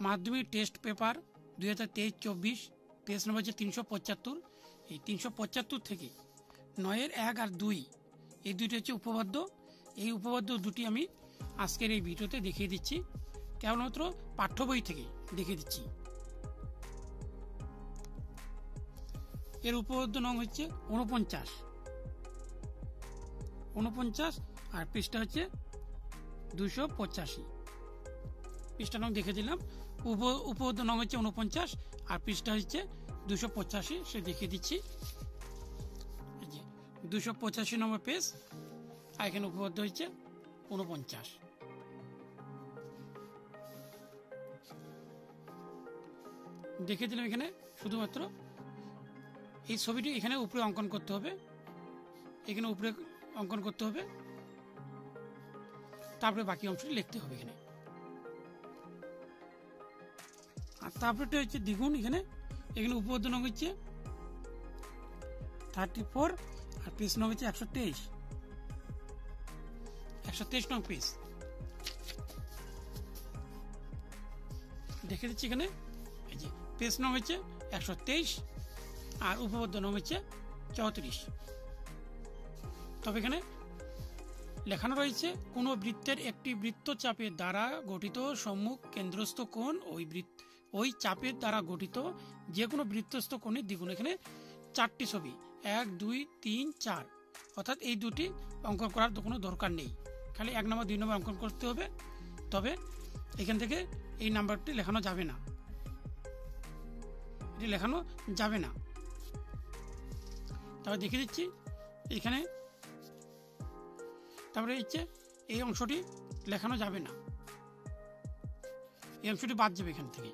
মাধ্যমিক test paper 2023-24, page নম্বর হচ্ছে 375। এই 375 থেকে 9-এর 1 আর 2 এই দুইটি হচ্ছে উপপাদ্য। এই উপপাদ্য দুটি আমি আজকের এই ভিডিওতে দেখিয়ে দিচ্ছি, কেবলমাত্র পাঠ্য বই থেকে দেখিয়ে দিচ্ছি। এর উপপাদ্য নং হচ্ছে 49 আর পৃষ্ঠা হচ্ছে 285। পৃষ্ঠা নং দেখে দিলাম। উপপাদ্য নং হচ্ছে 49 আর পৃষ্ঠা হচ্ছে 285, সে দেখিয়ে দিচ্ছি। 285 নম্বর পেজ, আর এখানে উপপাদ্য হচ্ছে 49। দেখে দিলাম। এখানে শুধুমাত্র এই ছবিটি এখানে উপরে অঙ্কন করতে হবে, এখানে উপরে অঙ্কন করতে হবে, তারপরে বাকি অংশটি লিখতে হবে এখানে। আর তারপরে হচ্ছে দ্বিগুণ। এখানে উপপাদ্য নং হচ্ছে 34 আর পেজ নং হচ্ছে 123 নং পেজ। দেখে দিচ্ছি এখানে, এই যে পেজ নং হচ্ছে 123 আর উপপাদ্য নং হচ্ছে 34। তবে এখানে লেখানো রয়েছে কোনো বৃত্তের একটি বৃত্তচাপের দ্বারা গঠিত সম্মুখ কেন্দ্রস্থ কোণ ওই চাপের দ্বারা গঠিত যে কোনো বৃত্তস্থ কোণের দ্বিগুণ। এখানে 4টি ছবি, 1, 2, 3, 4, অর্থাৎ এই দুটি অঙ্কন করার কোনো দরকার নেই, খালি 1 নম্বর 2 নম্বর অঙ্কন করতে হবে। তবে এখান থেকে এই নাম্বারটি লেখানো যাবে না, এটি লেখানো যাবে না। তবে দেখিয়ে দিচ্ছি এখানে। তারপরে হচ্ছে এই অংশটি লেখানো যাবে না, এই অংশটি বাদ যাবে এখান থেকে।